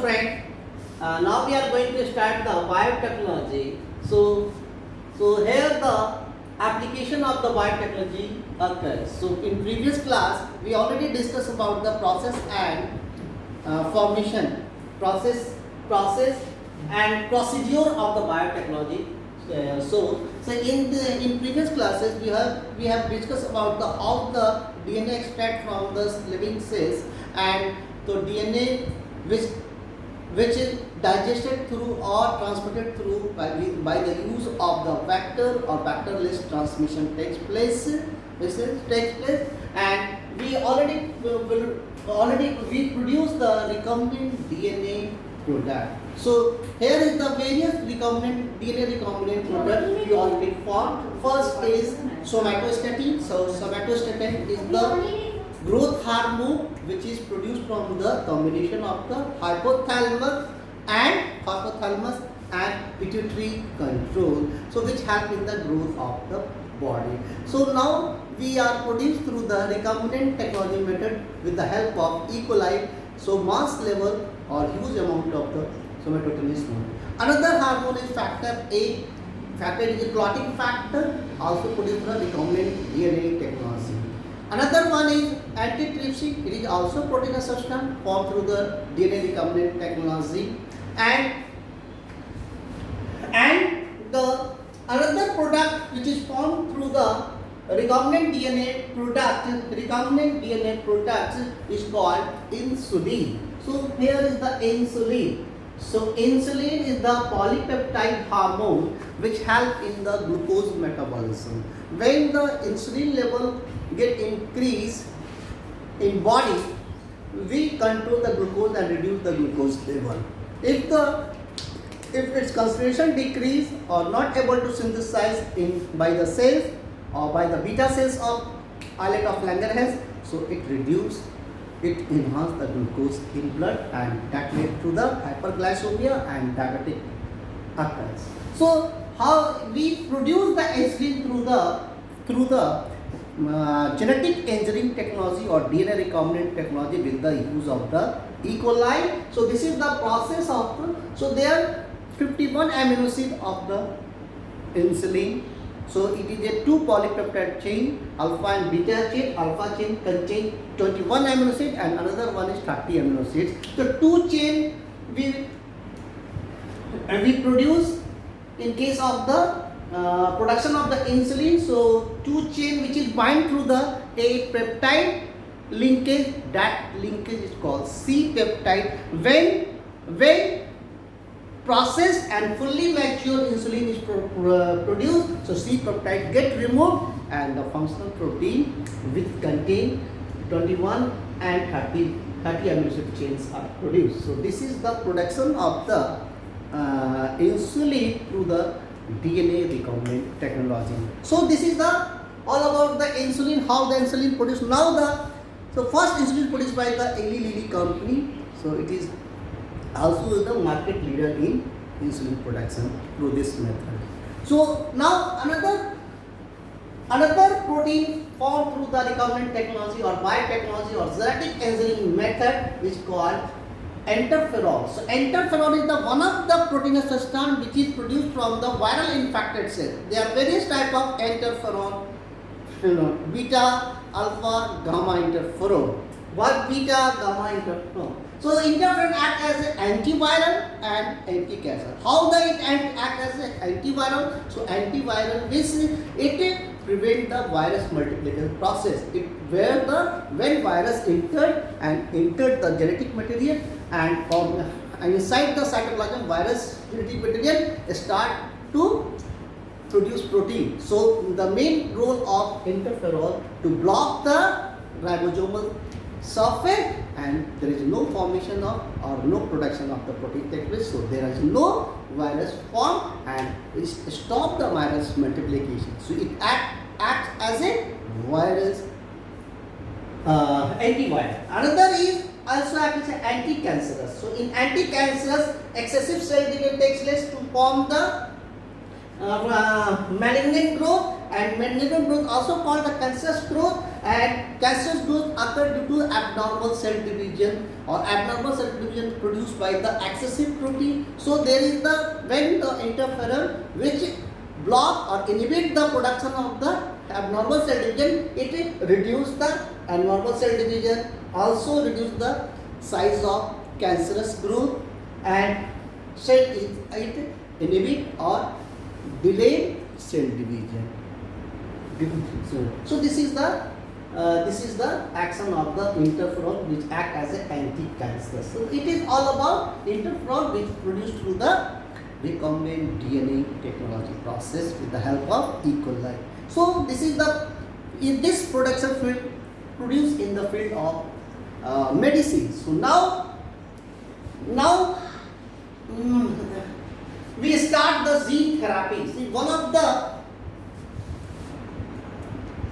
friend, now we are going to start the biotechnology. So here the application of the biotechnology occurs. So in previous class we already discussed about the process and formation, process and procedure of the biotechnology. So in previous classes we have discussed about the how the DNA extract from the living cells, and the DNA which is digested through or transported through by the use of the vector or vectorless transmission takes place. And we already we produce the recombinant DNA product. So here is the various DNA recombinant product we already formed. First is somatostatin. So somatostatin is the growth hormone which is produced from the combination of the hypothalamus and pituitary control, so which help in the growth of the body. So now we are produced through the recombinant technology method with the help of E. coli. So mass level or huge amount of the somatostatin is known. Another hormone is factor A. Factor is a clotting factor, also produced through recombinant DNA technology. Another one is antitrypsin. It is also protein substance formed through the DNA recombinant technology. And the another product which is formed through the recombinant DNA product is called insulin. So here is the insulin. So insulin is the polypeptide hormone which help in the glucose metabolism. When the insulin level get increased in body, we control the glucose and reduce the glucose level. If its concentration decrease or not able to synthesize by the cells or by the beta cells of islet of Langerhans, so it enhance the glucose in blood, and that led to the hyperglycemia and diabetic occurs. So how we produce the insulin through the genetic engineering technology or DNA recombinant technology with the use of the E. coli. So this is the process of so there are 51 amino acid of the insulin. So it is a 2 polypeptide chain, alpha and beta chain. Alpha chain contain 21 amino acid and another one is 30 amino acids. So 2 chain we produce in case of the production of the insulin. So 2 chain which is bind through the A peptide linkage, that linkage is called C peptide. When processed and fully mature insulin is produced, so C peptide get removed and the functional protein which contain 21 and 30 amino acid chains are produced. So this is the production of the insulin through the DNA recombinant technology. So this is the all about the insulin, how the insulin produced. So first insulin produced by the Eli Lilly company. So it is also the market leader in insulin production through this method. So now another protein formed through the recombinant technology or biotechnology or genetic engineering method is called interferon. So interferon is the one of the protein substance which is produced from the viral infected cell. There are various type of interferon, beta, alpha, gamma interferon. What beta, gamma interferon? So interferon act as an antiviral and anti-cancer. How does it act as an antiviral? So antiviral it prevent the virus multiplication process. When virus entered the genetic material and inside the cytoplasm, virus genetic material start to produce protein. So the main role of interferon to block the ribosomal surface, and there is no formation of or no production of the protein takes place. So there is no virus form and it stop the virus multiplication. So it acts as a virus antiviral. Another is also acts as an anti-cancerous. So in anti-cancerous, excessive cell division takes place to form the malignant growth, and malignant growth also called the cancerous growth, and cancerous growth occur due to abnormal cell division or abnormal cell division produced by the excessive protein. So there is the when the interferon which block or inhibit the production of the abnormal cell division, it reduce the abnormal cell division, also reduce the size of cancerous growth, and it inhibit or delay cell division. So this is the action of the interferon which act as an anti-cancerous. So it is all about interferon which produced through the recombinant DNA technology process with the help of E. coli. So this is this production field produced in the field of medicine. So now we start the gene therapy. See, one of the